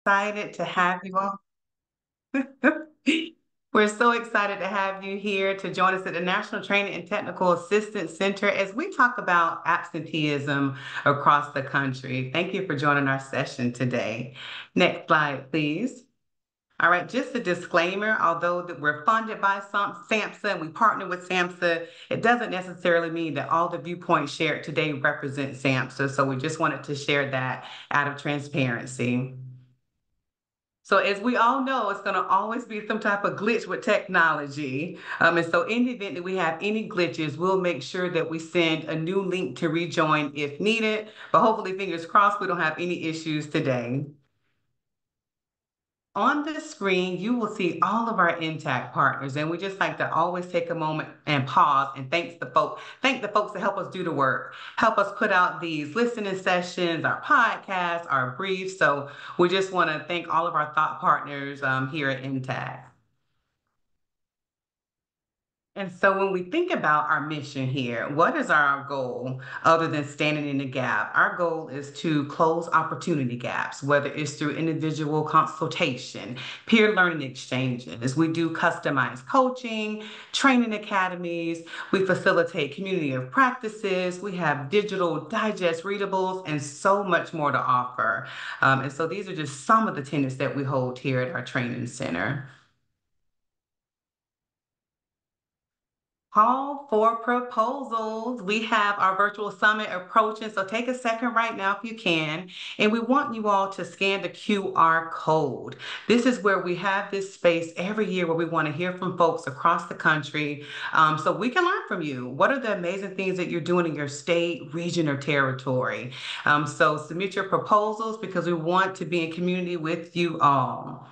excited to have you all. We're so excited to have you here to join us at the National Training and Technical Assistance Center as we talk about absenteeism across the country. Thank you for joining our session today. Next slide, please. All right, just a disclaimer, although that we're funded by SAMHSA and we partner with SAMHSA, it doesn't necessarily mean that all the viewpoints shared today represent SAMHSA. So we just wanted to share that out of transparency. So as we all know, it's going to always be some type of glitch with technology. And so in the event that we have any glitches, we'll make sure that we send a new link to rejoin if needed. But hopefully, fingers crossed, we don't have any issues today. On the screen, you will see all of our intact partners, and we just like to always take a moment and pause and thank the folks that help us do the work, help us put out these listening sessions, our podcasts, our briefs. So we just want to thank all of our thought partners here at Intact. And so when we think about our mission here, what is our goal other than standing in the gap? Our goal is to close opportunity gaps, whether it's through individual consultation, peer learning exchanges. We do customized coaching, training academies. We facilitate community of practices. We have digital digest readables and so much more to offer. And so these are just some of the tenets that we hold here at our training center. Call for proposals. We have our virtual summit approaching, so take a second right now if you can. And we want you all to scan the QR code. This is where we have this space every year where we want to hear from folks across the country so we can learn from you. What are the amazing things that you're doing in your state, region, or territory? So submit your proposals because we want to be in community with you all.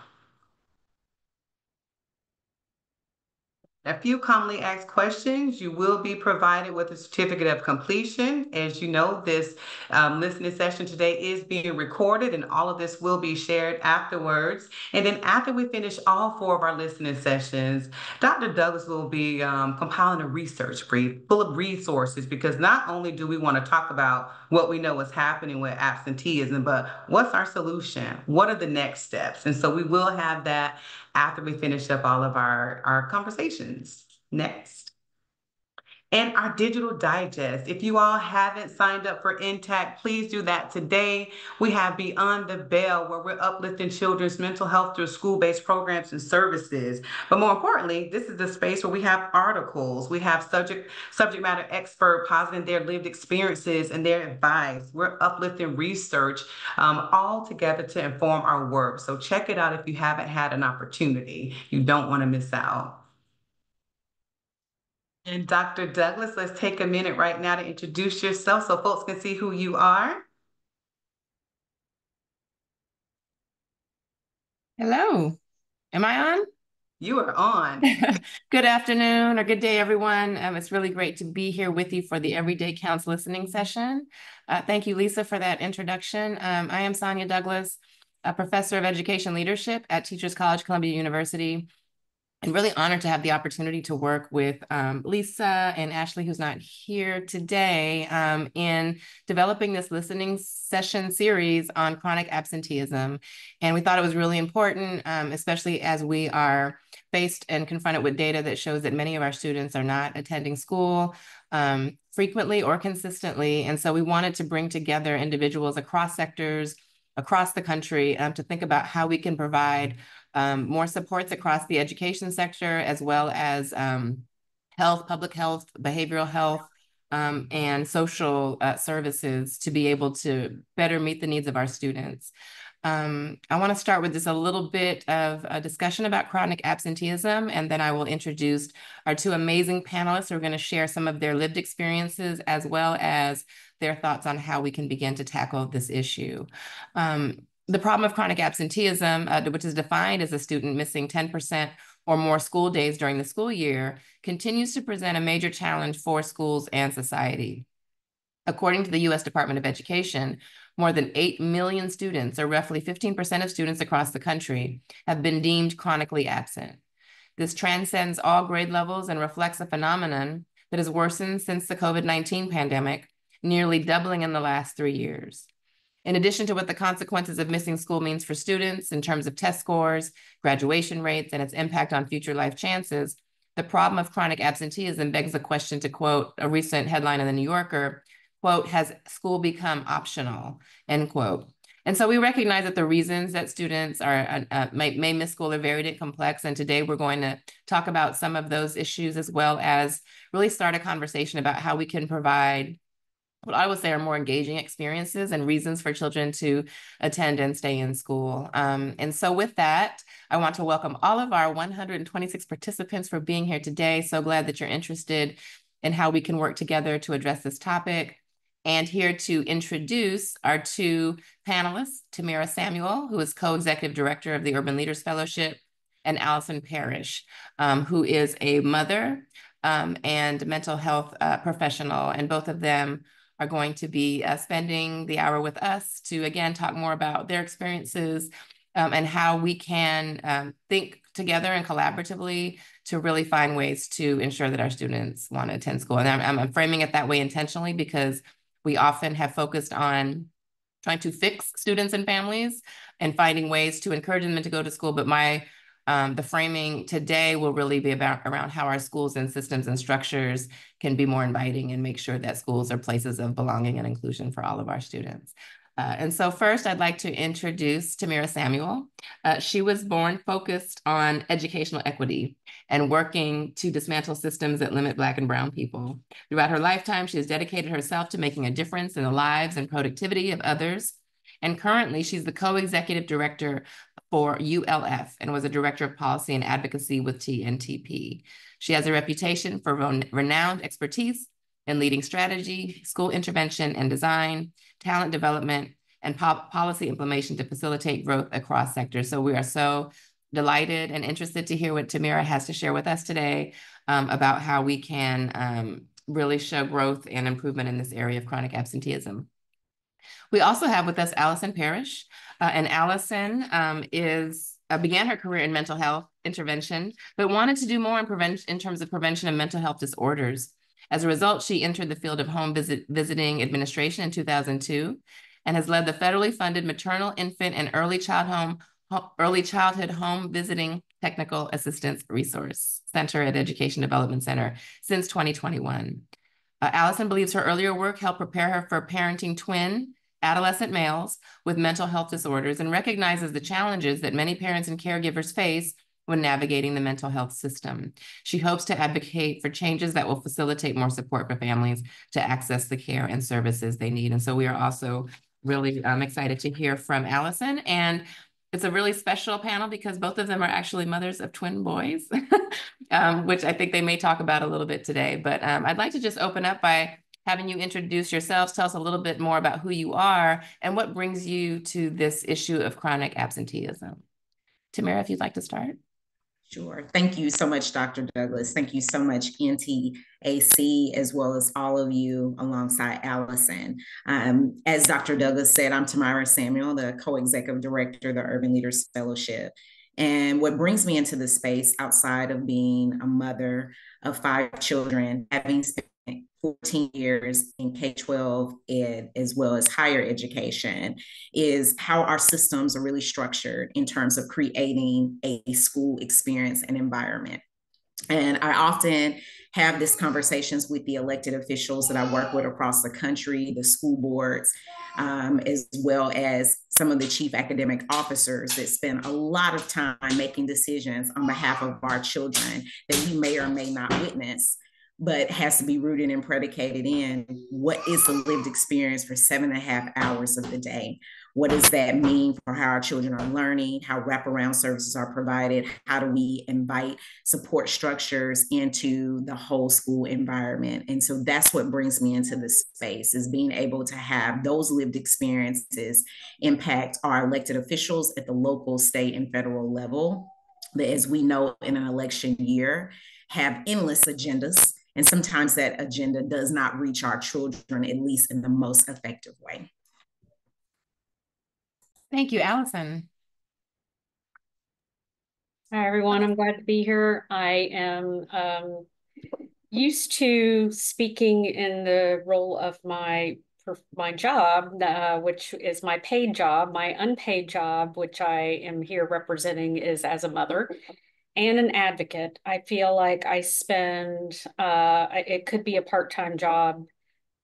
A few commonly asked questions. You will be provided with a certificate of completion. As you know, this listening session today is being recorded and all of this will be shared afterwards. And then after we finish all 4 of our listening sessions, Dr. Douglas will be compiling a research brief full of resources because not only do we want to talk about what we know is happening with absenteeism, but what's our solution? What are the next steps? And so we will have that after we finish up all of our conversations. Next. And our digital digest. If you all haven't signed up for Intact, please do that today. We have Beyond the Bell, where we're uplifting children's mental health through school-based programs and services. But more importantly, this is the space where we have articles. We have subject matter expert positing their lived experiences and their advice. We're uplifting research all together to inform our work. So check it out if you haven't had an opportunity. You don't want to miss out. And Dr. Douglas, let's take a minute right now to introduce yourself so folks can see who you are. Hello. Am I on? You are on. Good afternoon or good day, everyone. It's really great to be here with you for the Everyday Counts listening session. Thank you, Lisa, for that introduction. I am Sonia Douglas, a professor of education leadership at Teachers College, Columbia University, and really honored to have the opportunity to work with Lisa and Ashley, who's not here today, in developing this listening session series on chronic absenteeism. And we thought it was really important, especially as we are faced and confronted with data that shows that many of our students are not attending school frequently or consistently. And so we wanted to bring together individuals across sectors, across the country to think about how we can provide more supports across the education sector, as well as health, public health, behavioral health, and social services to be able to better meet the needs of our students. I want to start with just a little bit of a discussion about chronic absenteeism, and then I will introduce our 2 amazing panelists who are going to share some of their lived experiences as well as their thoughts on how we can begin to tackle this issue. The problem of chronic absenteeism, which is defined as a student missing 10% or more school days during the school year, continues to present a major challenge for schools and society. According to the U.S. Department of Education, more than 8 million students, or roughly 15% of students across the country, have been deemed chronically absent. This transcends all grade levels and reflects a phenomenon that has worsened since the COVID-19 pandemic, nearly doubling in the last 3 years. In addition to what the consequences of missing school means for students in terms of test scores, graduation rates, and its impact on future life chances, the problem of chronic absenteeism begs the question, to quote a recent headline in the New Yorker, quote, has school become optional, end quote. And so we recognize that the reasons that students may miss school are varied and complex. And today we're going to talk about some of those issues, as well as really start a conversation about how we can provide what I would say are more engaging experiences and reasons for children to attend and stay in school. And so with that, I want to welcome all of our 126 participants for being here today. So glad that you're interested in how we can work together to address this topic. And here to introduce our two panelists, Tamara Samuel, who is co-executive director of the Urban Leaders Fellowship, and Allison Parrish, who is a mother and mental health professional. And both of them are going to be spending the hour with us to, again, talk more about their experiences and how we can think together and collaboratively to really find ways to ensure that our students want to attend school. And I'm framing it that way intentionally because we often have focused on trying to fix students and families and finding ways to encourage them to go to school. But the framing today will really be around how our schools and systems and structures can be more inviting and make sure that schools are places of belonging and inclusion for all of our students. And so first, I'd like to introduce Tamara Samuel. She was born focused on educational equity and working to dismantle systems that limit Black and Brown people. Throughout her lifetime, she has dedicated herself to making a difference in the lives and productivity of others. And currently, she's the co-executive director for ULF and was a director of policy and advocacy with TNTP. She has a reputation for renowned expertise in leading strategy, school intervention and design, talent development, and policy implementation to facilitate growth across sectors. So we are so delighted and interested to hear what Tamara has to share with us today about how we can really show growth and improvement in this area of chronic absenteeism. We also have with us Allison Parrish, and Allison began her career in mental health intervention, but wanted to do more in terms of prevention of mental health disorders. As a result, she entered the field of home visiting administration in 2002 and has led the federally funded maternal, infant, and early childhood home visiting technical assistance resource center at Education Development Center since 2021. Allison believes her earlier work helped prepare her for parenting twin adolescent males with mental health disorders and recognizes the challenges that many parents and caregivers face when navigating the mental health system. She hopes to advocate for changes that will facilitate more support for families to access the care and services they need. And so we are also really excited to hear from Allison. And it's a really special panel because both of them are actually mothers of twin boys, which I think they may talk about a little bit today. But I'd like to just open up by having you introduce yourselves, tell us a little bit more about who you are and what brings you to this issue of chronic absenteeism. Tamara, if you'd like to start. Sure. Thank you so much, Dr. Douglas. Thank you so much, NTAC, as well as all of you alongside Allison. As Dr. Douglas said, I'm Tamara Samuel, the co-executive director of the Urban Leaders Fellowship. And what brings me into the space outside of being a mother of 5 children, having spent 14 years in K-12 ed as well as higher education, is how our systems are really structured in terms of creating a school experience and environment. And I often have these conversations with the elected officials that I work with across the country, the school boards, as well as some of the chief academic officers that spend a lot of time making decisions on behalf of our children that we may or may not witness, but has to be rooted and predicated in what is the lived experience for 7.5 hours of the day. What does that mean for how our children are learning, how wraparound services are provided? How do we invite support structures into the whole school environment? And so that's what brings me into this space, is being able to have those lived experiences impact our elected officials at the local, state, and federal level, that, as we know, in an election year, have endless agendas. And sometimes that agenda does not reach our children, at least in the most effective way. Thank you, Allison. Hi, everyone. I'm glad to be here. I am used to speaking in the role of my for my job, which is my paid job. My unpaid job, which I am here representing, is as a mother and an advocate. I feel like I spend, it could be a part-time job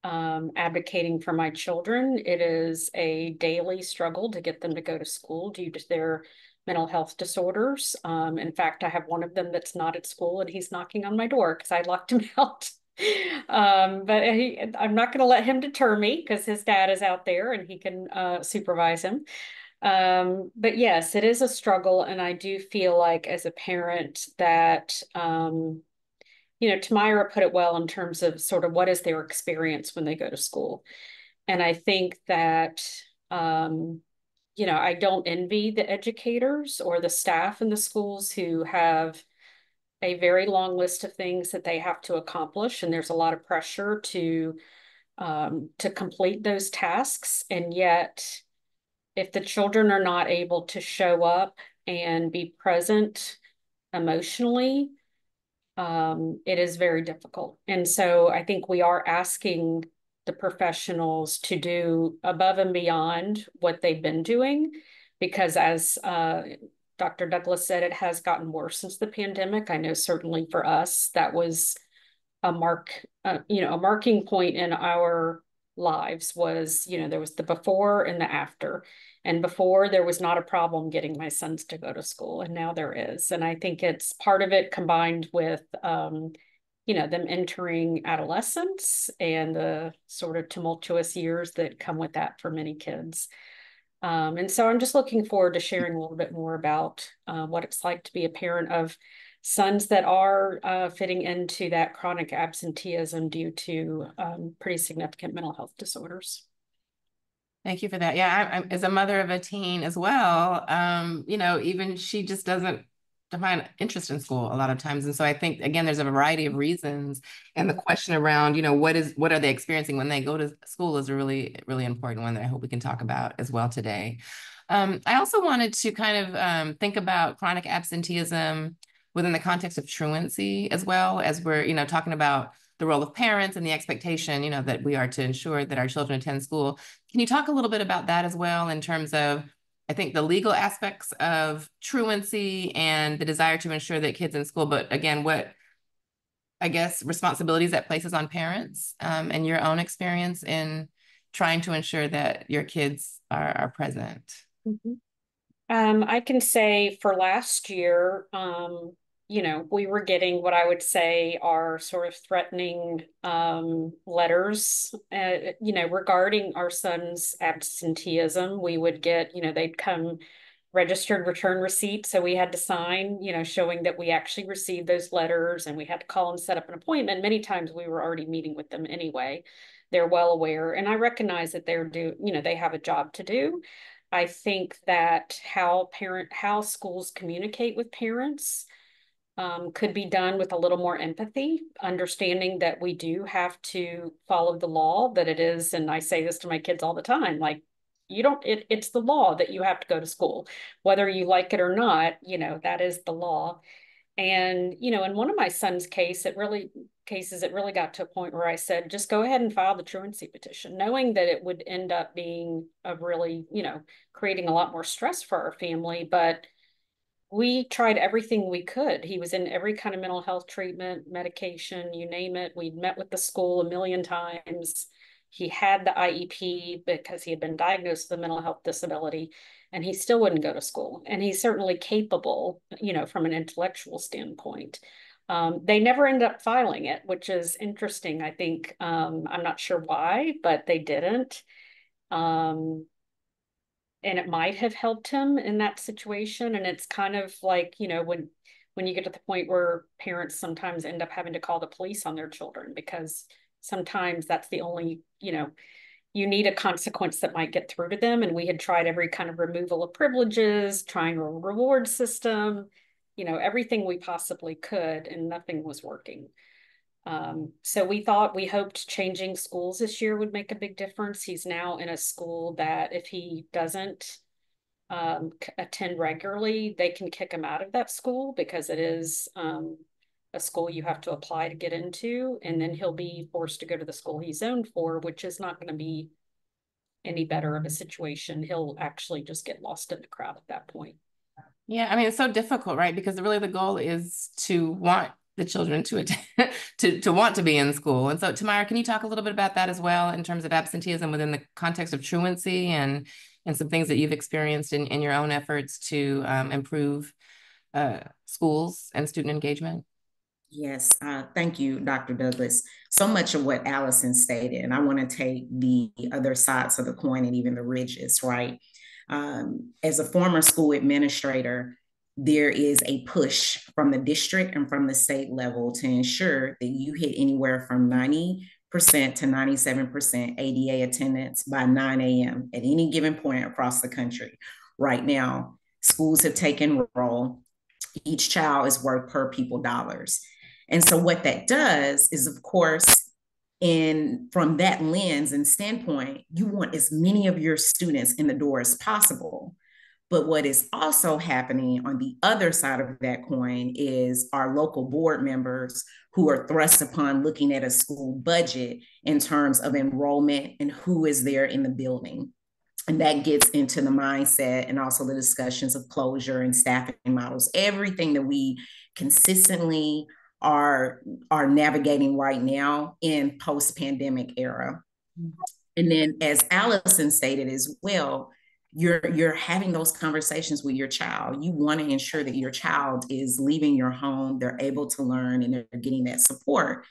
advocating for my children. It is a daily struggle to get them to go to school due to their mental health disorders. In fact, I have one of them that's not at school and he's knocking on my door because I locked him out. But I'm not going to let him deter me because his dad is out there and he can supervise him. But yes, it is a struggle. And I do feel like as a parent that, Tamira put it well in terms of sort of what is their experience when they go to school. And I think that, I don't envy the educators or the staff in the schools who have a very long list of things that they have to accomplish. And there's a lot of pressure to complete those tasks. And yet, if the children are not able to show up and be present emotionally, it is very difficult. And so I think we are asking the professionals to do above and beyond what they've been doing, because as Dr. Douglas said, it has gotten worse since the pandemic. I know certainly for us, that was a marking point in our lives was, there was the before and the after. And before there was not a problem getting my sons to go to school, and now there is. And I think it's part of it combined with, them entering adolescence and the sort of tumultuous years that come with that for many kids. And so I'm just looking forward to sharing a little bit more about what it's like to be a parent of sons that are fitting into that chronic absenteeism due to pretty significant mental health disorders. Thank you for that. Yeah, I'm as a mother of a teen as well, even she just doesn't find interest in school a lot of times. And so I think, again, there's a variety of reasons. And the question around, what are they experiencing when they go to school is a really, really important one that I hope we can talk about as well today. I also wanted to kind of think about chronic absenteeism within the context of truancy as well, as we're, talking about the role of parents and the expectation, that we are to ensure that our children attend school. Can you talk a little bit about that as well in terms of, I think, the legal aspects of truancy and the desire to ensure that kids in school, but again, what, I guess, responsibilities that places on parents and your own experience in trying to ensure that your kids are present? Mm-hmm. I can say for last year, we were getting what I would say are sort of threatening letters, regarding our son's absenteeism. We would get, they'd come registered return receipt. So we had to sign, showing that we actually received those letters, and we had to call and set up an appointment. Many times we were already meeting with them anyway. They're well aware. And I recognize that they have a job to do. I think that how schools communicate with parents could be done with a little more empathy, understanding that we do have to follow the law, that it is, and I say this to my kids all the time, like, it's the law that you have to go to school, whether you like it or not, that is the law. And, in one of my son's it really got to a point where I said, just go ahead and file the truancy petition, knowing that it would end up being a really, creating a lot more stress for our family. But we tried everything we could. He was in every kind of mental health treatment, medication, you name it. We'd met with the school a million times. He had the IEP because he had been diagnosed with a mental health disability, and he still wouldn't go to school. And he's certainly capable, from an intellectual standpoint. They never ended up filing it, which is interesting. I think, I'm not sure why, but they didn't. And it might have helped him in that situation. And it's kind of like, when you get to the point where parents sometimes end up having to call the police on their children, because sometimes that's the only, you need a consequence that might get through to them. And we had tried every kind of removal of privileges, trying a reward system, everything we possibly could, and nothing was working. So we hoped changing schools this year would make a big difference. He's now in a school that if he doesn't attend regularly, they can kick him out of that school because it is a school you have to apply to get into, and then he'll be forced to go to the school he's zoned for, which is not going to be any better of a situation. He'll actually just get lost in the crowd at that point. Yeah, I mean, it's so difficult, right? Because really the goal is to want the children to attend, to want to be in school. And so, Tamara, can you talk a little bit about that as well in terms of absenteeism within the context of truancy and some things that you've experienced in your own efforts to improve schools and student engagement? Yes, thank you, Dr. Douglas. So much of what Allison stated, and I want to take the other sides of the coin and even the ridges, right? As a former school administrator, there is a push from the district and from the state level to ensure that you hit anywhere from 90% to 97% ADA attendance by 9 a.m. at any given point across the country. Right now, schools have taken roll. Each child is worth per pupil dollars. And so what that does is, of course, in from that lens and standpoint, you want as many of your students in the door as possible. But what is also happening on the other side of that coin is our local board members who are thrust upon looking at a school budget in terms of enrollment and who is there in the building. And that gets into the mindset and also the discussions of closure and staffing models, everything that we consistently are navigating right now in post-pandemic era. And then, as Allison stated as well, you're having those conversations with your child. You want to ensure that your child is leaving your home, they're able to learn, and they're getting that support.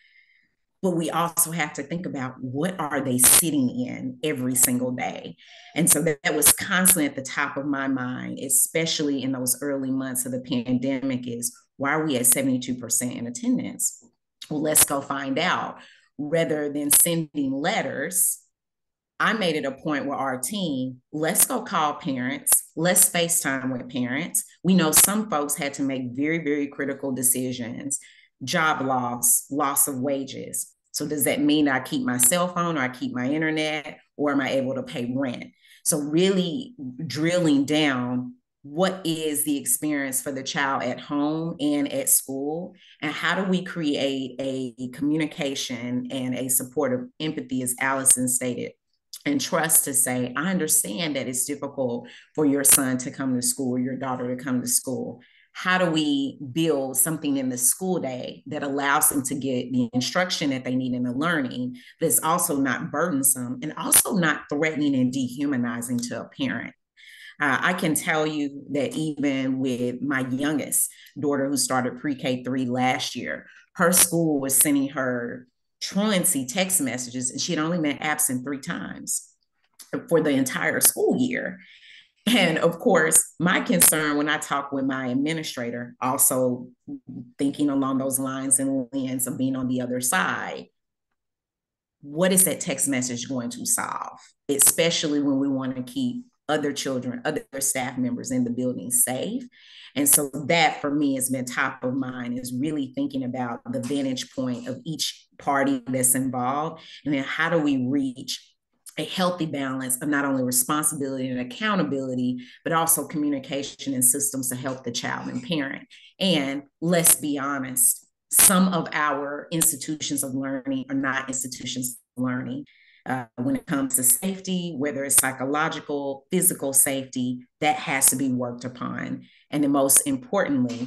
But we also have to think about what are they sitting in every single day. And so that was constantly at the top of my mind, especially in those early months of the pandemic, is why are we at 72% in attendance? Well, let's go find out. Rather than sending letters, I made it a point with our team, let's go call parents, let's FaceTime with parents. We know some folks had to make very, very critical decisions, job loss, loss of wages. So does that mean I keep my cell phone or I keep my internet, or am I able to pay rent? So really drilling down, what is the experience for the child at home and at school? And how do we create a communication and a supportive empathy, as Allison stated, and trust to say, I understand that it's difficult for your son to come to school or your daughter to come to school. How do we build something in the school day that allows them to get the instruction that they need in the learning, but it's also not burdensome and also not threatening and dehumanizing to a parent? I can tell you that even with my youngest daughter, who started pre-K 3 last year, her school was sending her truancy text messages, and she'd only been absent 3 times for the entire school year. And of course, my concern when I talk with my administrator, also thinking along those lines and lens of being on the other side, what is that text message going to solve? Especially when we want to keep other children, other staff members in the building safe. And so that for me has been top of mind, is really thinking about the vantage point of each party that's involved. And then how do we reach a healthy balance of not only responsibility and accountability, but also communication and systems to help the child and parent. And let's be honest, some of our institutions of learning are not institutions of learning. When it comes to safety, whether it's psychological, physical safety, that has to be worked upon. And then most importantly,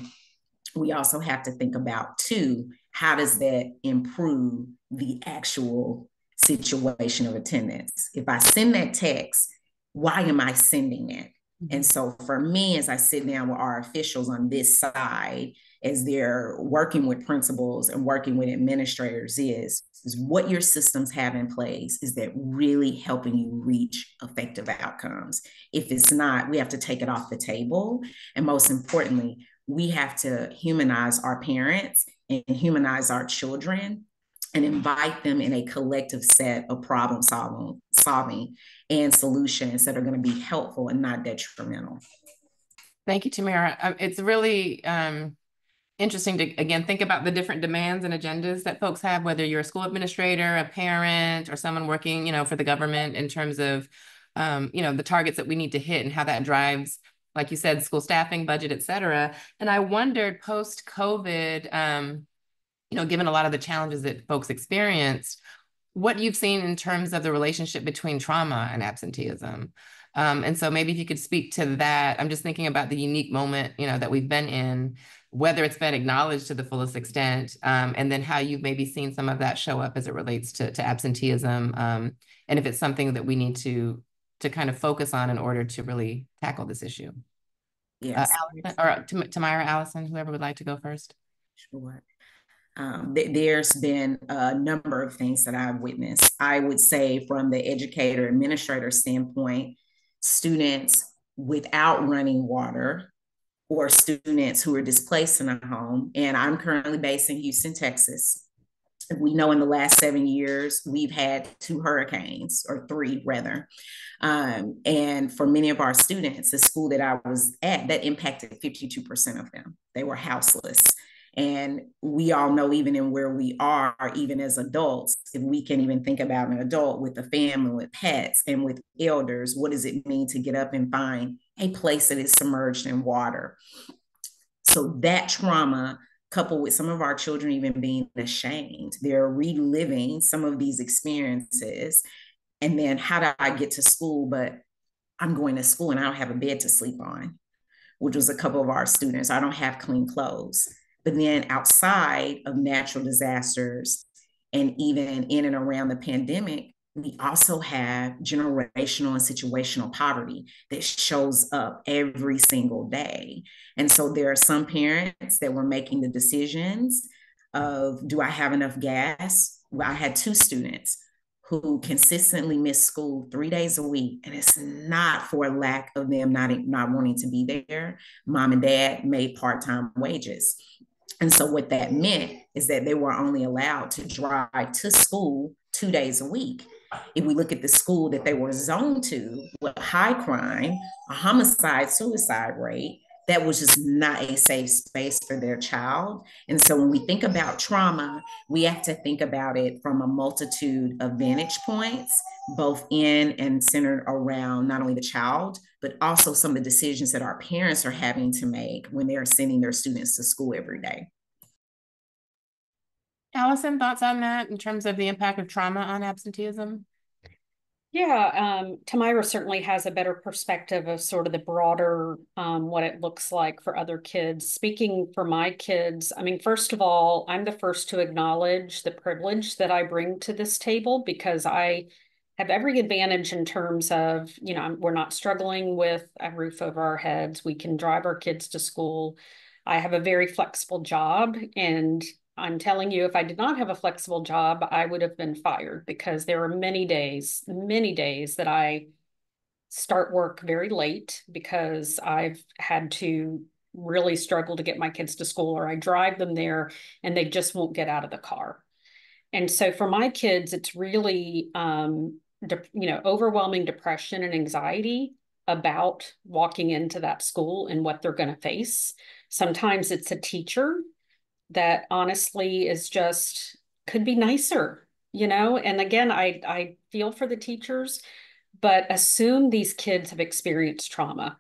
we also have to think about too, how does that improve the actual situation of attendance? If I send that text, why am I sending it? And so for me, as I sit down with our officials on this side, as they're working with principals and working with administrators, is what your systems have in place, is that really helping you reach effective outcomes? If it's not, we have to take it off the table. And most importantly, we have to humanize our parents and humanize our children and invite them in a collective set of problem solving and solutions that are going to be helpful and not detrimental. Thank you, Tamara. It's really interesting to, again, think about the different demands and agendas that folks have, whether you're a school administrator, a parent, or someone working, for the government, in terms of, the targets that we need to hit and how that drives, like you said, school staffing, budget, et cetera. And I wondered post-COVID, given a lot of the challenges that folks experienced, what you've seen in terms of the relationship between trauma and absenteeism. And so maybe if you could speak to that. I'm just thinking about the unique moment, that we've been in, whether it's been acknowledged to the fullest extent, and then how you've maybe seen some of that show up as it relates to absenteeism, and if it's something that we need to kind of focus on in order to really tackle this issue. Yes. Allison, or Tamara, Allison, whoever would like to go first. Sure. There's been a number of things that I've witnessed. I would say from the educator administrator standpoint, students without running water or students who are displaced in a home. And I'm currently based in Houston, Texas. We know in the last 7 years, we've had 2 hurricanes, or 3 rather. And for many of our students, the school that I was at, that impacted 52% of them. They were houseless. And we all know, even in where we are, even as adults, if we can even think about an adult with a family, with pets, and with elders, what does it mean to get up and find a place that is submerged in water? So that trauma, coupled with some of our children even being ashamed, they're reliving some of these experiences. And then, how do I get to school? But I'm going to school and I don't have a bed to sleep on, which was a couple of our students. I don't have clean clothes. But then, outside of natural disasters and even in and around the pandemic, we also have generational and situational poverty that shows up every single day. And so there are some parents that were making the decisions of, do I have enough gas? Well, I had 2 students who consistently miss school 3 days a week. And it's not for a lack of them not wanting to be there. Mom and dad made part-time wages. And so what that meant is that they were only allowed to drive to school 2 days a week. If we look at the school that they were zoned to with high crime, a homicide, suicide rate, that was just not a safe space for their child. And so when we think about trauma, we have to think about it from a multitude of vantage points, both in and centered around not only the child, but also some of the decisions that our parents are having to make when they're sending their students to school every day. Allison, thoughts on that in terms of the impact of trauma on absenteeism? Yeah, Tamira certainly has a better perspective of sort of the broader what it looks like for other kids. Speaking for my kids, I mean, first of all, I'm the first to acknowledge the privilege that I bring to this table, because I have every advantage in terms of, we're not struggling with a roof over our heads. We can drive our kids to school. I have a very flexible job, and I'm telling you, if I did not have a flexible job, I would have been fired, because there are many days that I start work very late because I've had to really struggle to get my kids to school, or I drive them there and they just won't get out of the car. And so for my kids, it's really, overwhelming depression and anxiety about walking into that school and what they're going to face. Sometimes it's a teacher that honestly is just could be nicer, and again, I feel for the teachers, but assume these kids have experienced trauma.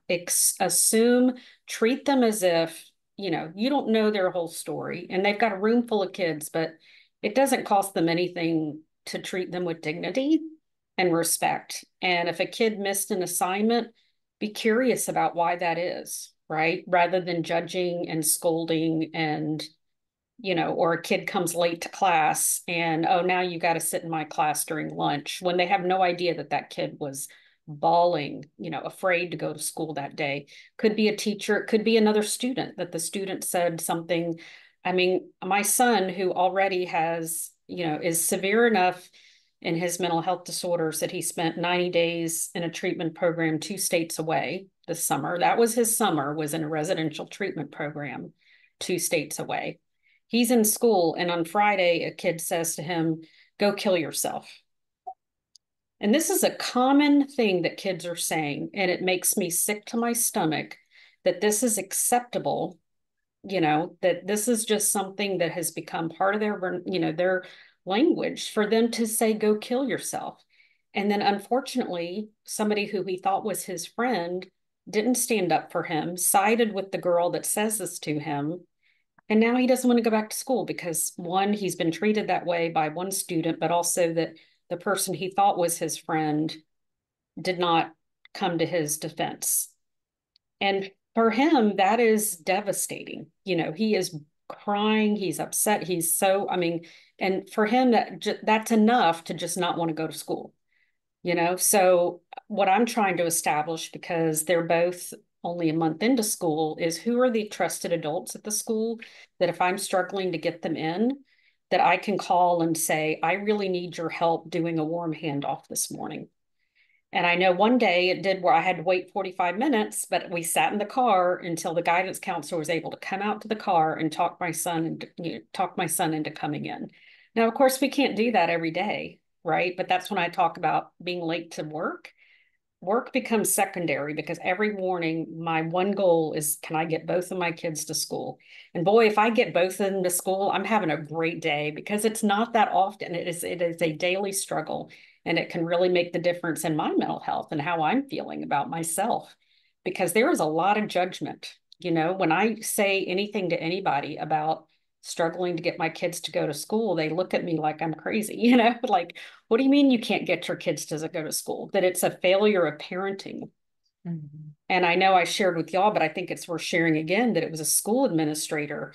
Treat them as if, you don't know their whole story, and they've got a room full of kids, but it doesn't cost them anything to treat them with dignity and respect. And if a kid missed an assignment, be curious about why that is, right? Rather than judging and scolding and or a kid comes late to class and, oh, now you got to sit in my class during lunch, when they have no idea that that kid was bawling, afraid to go to school that day. Could be a teacher, it could be another student, that the student said something. I mean, my son, who already has, is severe enough in his mental health disorders that he spent 90 days in a treatment program 2 states away this summer. That was his summer, was in a residential treatment program 2 states away. He's in school, and on Friday, a kid says to him, "Go kill yourself." And this is a common thing that kids are saying, and it makes me sick to my stomach that this is acceptable, that this is just something that has become part of their language, for them to say, "Go kill yourself." And then, unfortunately, somebody who he thought was his friend didn't stand up for him, sided with the girl that says this to him, And now he doesn't want to go back to school because one, he's been treated that way by one student, but also that the person he thought was his friend did not come to his defense. And for him, that is devastating. You know, he is crying, he's upset, he's so, I mean, and for him, that's enough to just not want to go to school, you know? So what I'm trying to establish, because they're both only a month into school, is who are the trusted adults at the school that if I'm struggling to get them in, that I can call and say, I really need your help doing a warm handoff this morning. And I know one day it did where I had to wait 45 minutes, but we sat in the car until the guidance counselor was able to come out to the car and talk my son and talk my son into coming in. Now, of course, we can't do that every day, right? But that's when I talk about being late to work. Work becomes secondary because every morning my one goal is, can I get both of my kids to school? And boy, if I get both of them to school, I'm having a great day because it's not that often. It is a daily struggle, and it can really make the difference in my mental health and how I'm feeling about myself, because there is a lot of judgment. You know, when I say anything to anybody about struggling to get my kids to go to school, they look at me like I'm crazy, you know, like, what do you mean you can't get your kids to go to school? That it's a failure of parenting. Mm-hmm. And I know I shared with y'all, but I think it's worth sharing again that it was a school administrator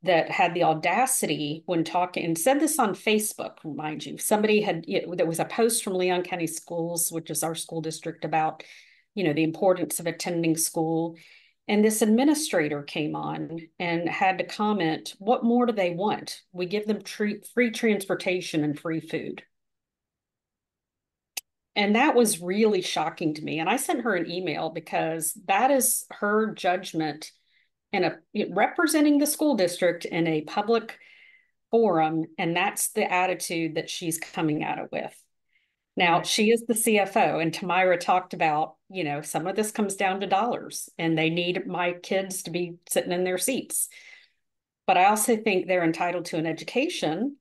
that had the audacity when talking, and said this on Facebook, mind you. Somebody had, there was a post from Leon County Schools, which is our school district, about, you know, the importance of attending school. And this administrator came on and had to comment, what more do they want? We give them free transportation and free food. And that was really shocking to me. And I sent her an email because that is her judgment and representing the school district in a public forum. And that's the attitude that she's coming at it with. Now, she is the CFO, and Tamira talked about, you know, some of this comes down to dollars, and they need my kids to be sitting in their seats. But I also think they're entitled to an education,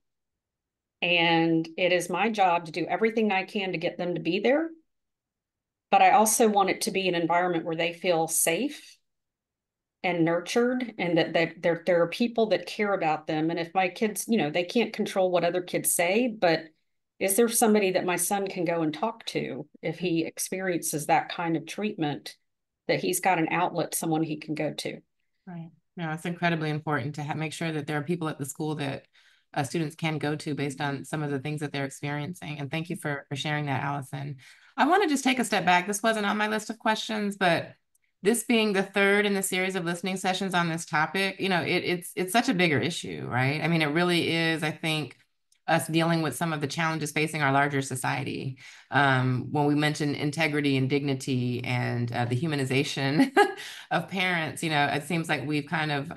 and it is my job to do everything I can to get them to be there. But I also want it to be an environment where they feel safe and nurtured, and that there are people that care about them. And if my kids, you know, they can't control what other kids say, but is there somebody that my son can go and talk to if he experiences that kind of treatment, that he's got an outlet, someone he can go to? Right. No, it's incredibly important to make sure that there are people at the school that students can go to based on some of the things that they're experiencing. And thank you for sharing that, Allison. I want to just take a step back. This wasn't on my list of questions, but this being the third in the series of listening sessions on this topic, you know, it's such a bigger issue, right? I mean, it really is, I think, us dealing with some of the challenges facing our larger society. When we mention integrity and dignity and the humanization of parents, you know, it seems like we've kind of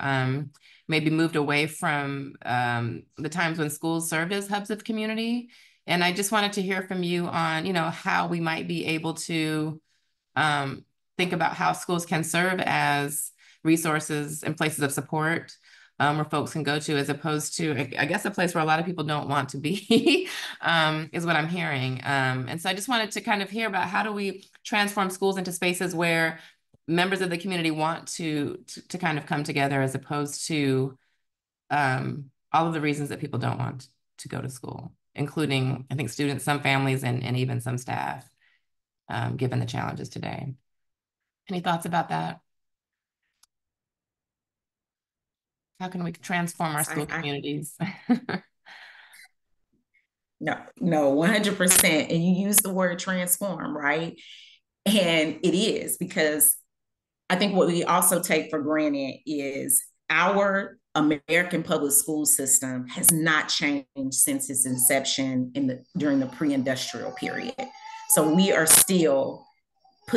maybe moved away from the times when schools served as hubs of community. And I just wanted to hear from you on, you know, how we might be able to think about how schools can serve as resources and places of support where folks can go to, as opposed to, I guess, a place where a lot of people don't want to be, is what I'm hearing. And so I just wanted to kind of hear about how do we transform schools into spaces where members of the community want to kind of come together, as opposed to all of the reasons that people don't want to go to school, including, I think, students, some families, and even some staff, given the challenges today. Any thoughts about that? How can we transform our school communities? No, 100%. And you use the word transform, right? And it is, because I think what we also take for granted is our American public school system has not changed since its inception during the pre-industrial period. So we are still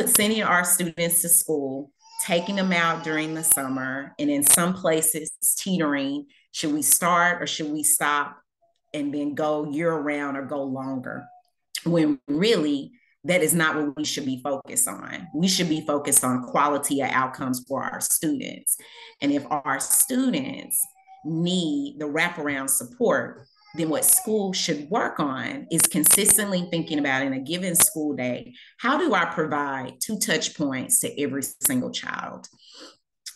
sending our students to school, taking them out during the summer, and in some places teetering. Should we start or should we stop and then go year round or go longer? When really, that is not what we should be focused on. We should be focused on quality of outcomes for our students. And if our students need the wraparound support, then what school should work on is consistently thinking about, in a given school day, how do I provide 2 touch points to every single child?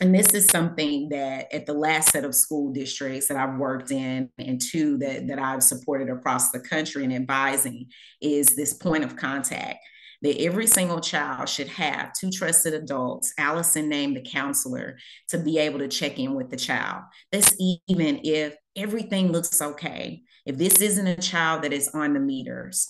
And this is something that at the last set of school districts that I've worked in, and two that I've supported across the country and advising, is this point of contact that every single child should have two trusted adults. Allison named the counselor to be able to check in with the child. That's even if everything looks okay. If this isn't a child that is on the meters,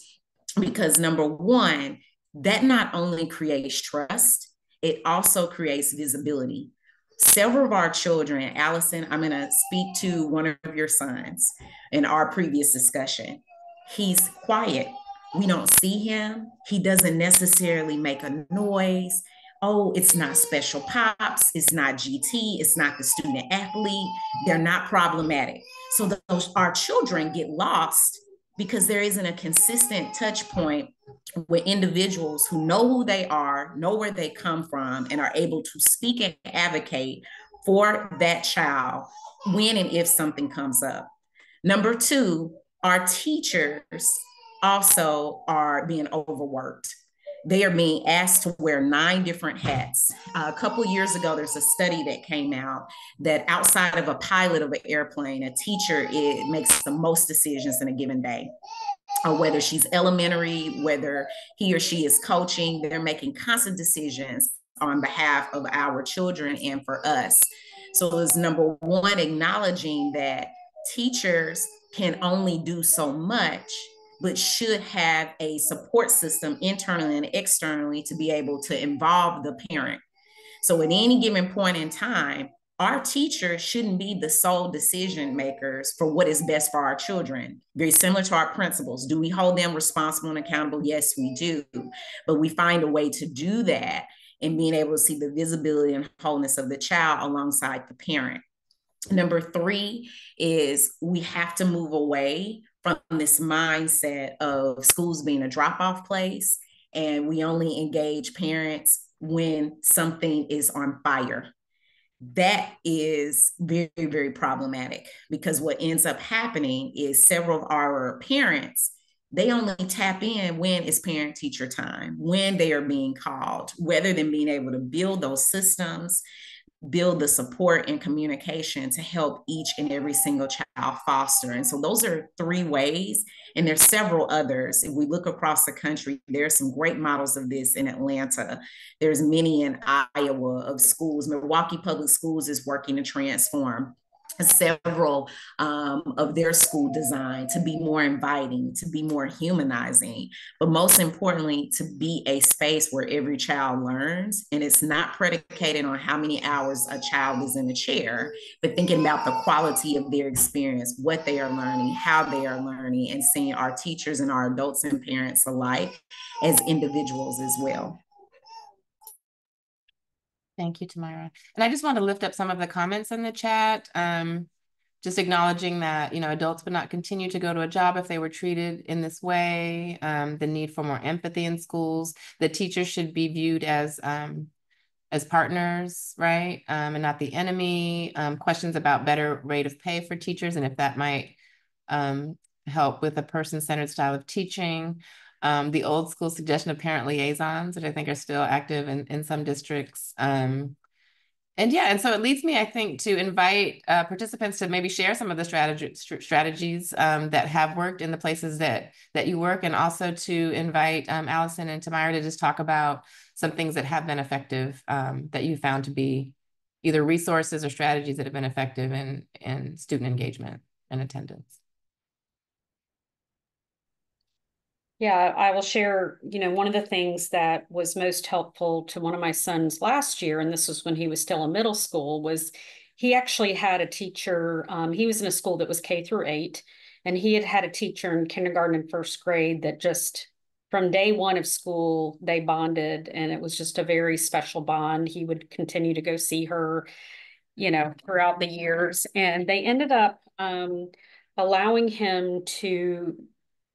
because number one, that not only creates trust, it also creates visibility. Several of our children, Allison, I'm going to speak to one of your sons in our previous discussion. He's quiet. We don't see him. He doesn't necessarily make a noise. Oh, it's not special pops. It's not GT. It's not the student athlete. They're not problematic. So our children get lost because there isn't a consistent touch point with individuals who know who they are, know where they come from, and are able to speak and advocate for that child when and if something comes up. Number two, our teachers also are being overworked. They are being asked to wear 9 different hats. A couple of years ago, there's a study that came out that outside of a pilot of an airplane, a teacher makes the most decisions in a given day. Whether she's elementary, whether he or she is coaching, they're making constant decisions on behalf of our children and for us. So it's number one, acknowledging that teachers can only do so much, but should have a support system internally and externally to be able to involve the parent. So at any given point in time, our teachers shouldn't be the sole decision makers for what is best for our children. Very similar to our principals. Do we hold them responsible and accountable? Yes, we do. But we find a way to do that and being able to see the visibility and wholeness of the child alongside the parent. Number 3 is we have to move away from this mindset of schools being a drop-off place, and we only engage parents when something is on fire. That is very, very problematic, because what ends up happening is several of our parents, they only tap in when it's parent teacher time, when they are being called, rather than being able to build those systems, build the support and communication to help each and every single child foster. And so those are 3 ways, and there's several others. If we look across the country, there's some great models of this in Atlanta. There's many in Iowa of schools. Milwaukee Public Schools is working to transform several of their school design to be more inviting, to be more humanizing, but most importantly, to be a space where every child learns. And it's not predicated on how many hours a child is in a chair, but thinking about the quality of their experience, what they are learning, how they are learning, and seeing our teachers and our adults and parents alike as individuals as well. Thank you, Tamara. And I just want to lift up some of the comments in the chat. Just acknowledging that, adults would not continue to go to a job if they were treated in this way. The need for more empathy in schools. The teachers should be viewed as partners, right? And not the enemy. Questions about better rate of pay for teachers and if that might help with a person-centered style of teaching. The old school suggestion of parent liaisons, which I think are still active in some districts. And so it leads me, I think, to invite participants to maybe share some of the strategies that have worked in the places that you work, and also to invite Allison and Tamara to just talk about some things that have been effective that you found to be either resources or strategies that have been effective in student engagement and attendance. Yeah, I will share, one of the things that was most helpful to one of my sons last year, and this was when he was still in middle school, was he actually had a teacher. He was in a school that was K-8, and he had a teacher in kindergarten and first grade that just from day one of school, they bonded, and it was just a very special bond. He would continue to go see her, throughout the years, and they ended up allowing him to,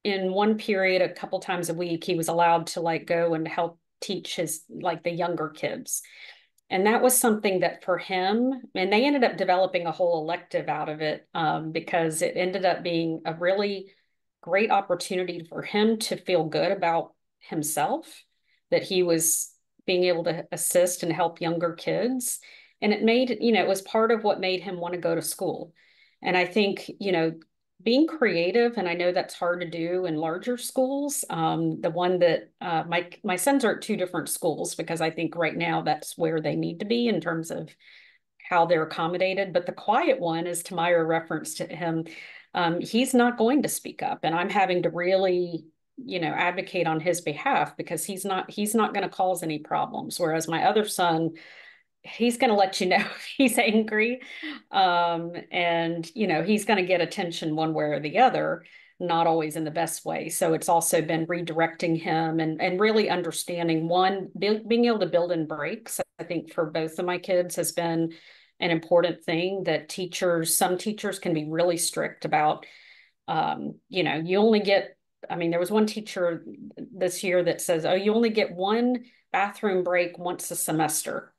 in one period, a couple times a week, he was allowed to go and help teach his, the younger kids. And that was something that for him, and they ended up developing a whole elective out of it, because it ended up being a really great opportunity for him to feel good about himself, that he was being able to assist and help younger kids. And it made, it was part of what made him want to go to school. And I think, being creative, and I know that's hard to do in larger schools. The one that my sons are at two different schools because I think right now that's where they need to be in terms of how they're accommodated. But the quiet one, as Tamira referenced to him, he's not going to speak up, and I'm having to really, advocate on his behalf because he's not going to cause any problems. Whereas my other son, he's going to let you know if he's angry. And, he's going to get attention one way or the other, not always in the best way. So it's also been redirecting him and really understanding being able to build in breaks. I think for both of my kids has been an important thing that some teachers can be really strict about, you only get, there was one teacher this year that says, oh, you only get one bathroom break once a semester.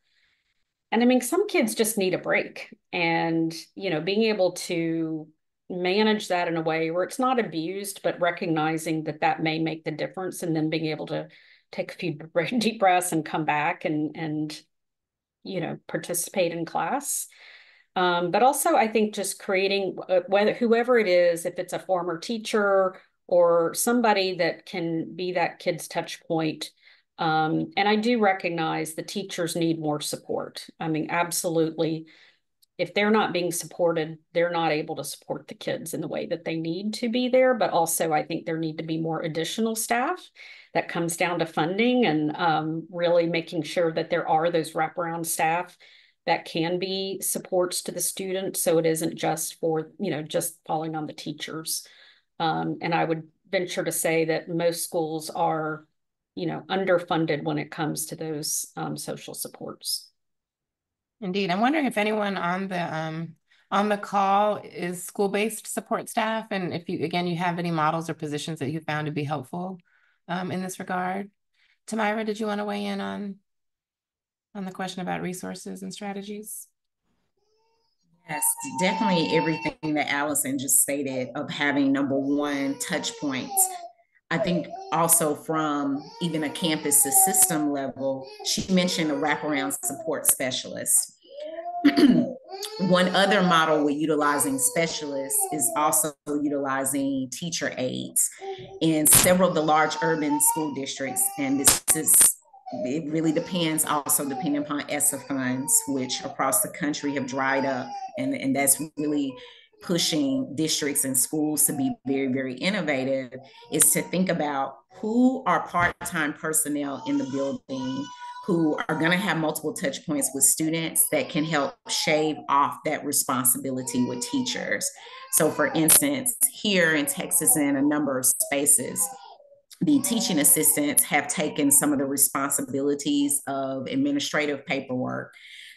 And some kids just need a break. And, being able to manage that in a way where it's not abused, but recognizing that that may make the difference, and then being able to take a few deep breaths and come back and participate in class. But also, I think just creating, whoever it is, if it's a former teacher or somebody that can be that kid's touch point. And I do recognize the teachers need more support. Absolutely. If they're not being supported, they're not able to support the kids in the way that they need to be there. But also, I think there need to be more additional staff. That comes down to funding and really making sure that there are those wraparound staff that can be supports to the students. So it isn't just for, just falling on the teachers. And I would venture to say that most schools are underfunded when it comes to those social supports. Indeed. I'm wondering if anyone on the call is school-based support staff, and if you have any models or positions that you found to be helpful in this regard. Tamira, did you want to weigh in on the question about resources and strategies? Yes, definitely everything that Allison just stated of having number one touch points. I think also from even a campus to system level, she mentioned a wraparound support specialist. One other model with utilizing specialists is also utilizing teacher aides in several of the large urban school districts. And it really depends, also depending upon ESSA funds, which across the country have dried up. And that's really pushing districts and schools to be very, very innovative, is to think about who are part-time personnel in the building who are going to have multiple touch points with students that can help shave off that responsibility with teachers. So for instance, here in Texas, in a number of spaces, the teaching assistants have taken some of the responsibilities of administrative paperwork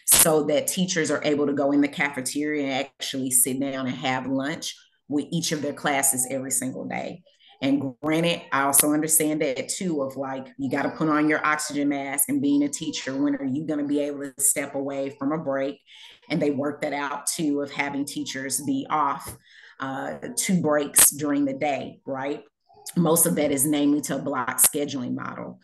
so that teachers are able to go in the cafeteria and actually sit down and have lunch with each of their classes every single day. And granted, I also understand that too, of like, you got to put on your oxygen mask, and being a teacher, when are you going to be able to step away from a break? And they work that out too, of having teachers be off 2 breaks during the day, right? Most of that is namely to a block scheduling model.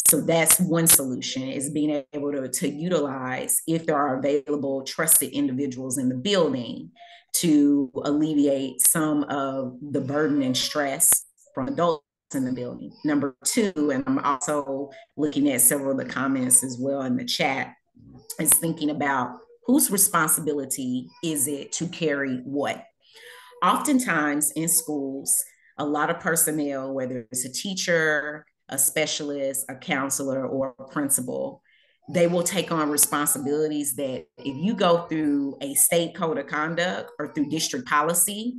So that's one solution, is being able to utilize, if there are available trusted individuals in the building, to alleviate some of the burden and stress from adults in the building. Number 2, and I'm also looking at several of the comments as well in the chat, is thinking about whose responsibility is it to carry what. Oftentimes in schools, a lot of personnel, whether it's a teacher, a specialist, a counselor, or a principal, they will take on responsibilities that if you go through a state code of conduct or through district policy,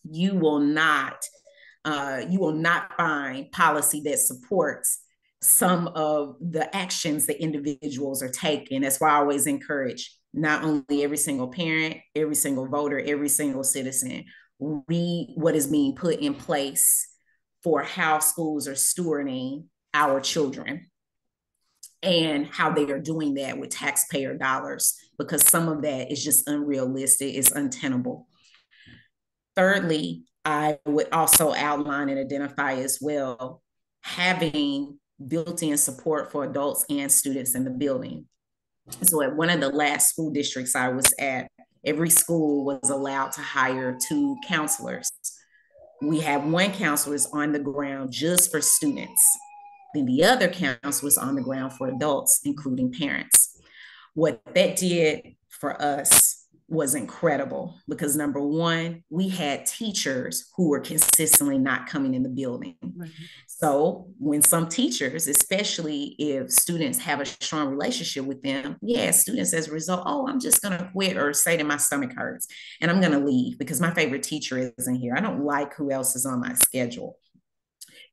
you will not find policy that supports some of the actions that individuals are taking. That's why I always encourage not only every single parent, every single voter, every single citizen, read what is being put in place for how schools are stewarding our children and how they are doing that with taxpayer dollars, because some of that is just unrealistic, it's untenable. Thirdly, I would also outline and identify as well having built-in support for adults and students in the building. So at one of the last school districts I was at, every school was allowed to hire 2 counselors. We have one counselor is on the ground just for students. Then the other counselor was on the ground for adults, including parents. What that did for us was incredible because number one, we had teachers who were consistently not coming in the building. Right. So when some teachers, especially if students have a strong relationship with them, yeah, students as a result, oh, I'm just going to quit or say that my stomach hurts and I'm going to leave because my favorite teacher isn't here. I don't like who else is on my schedule.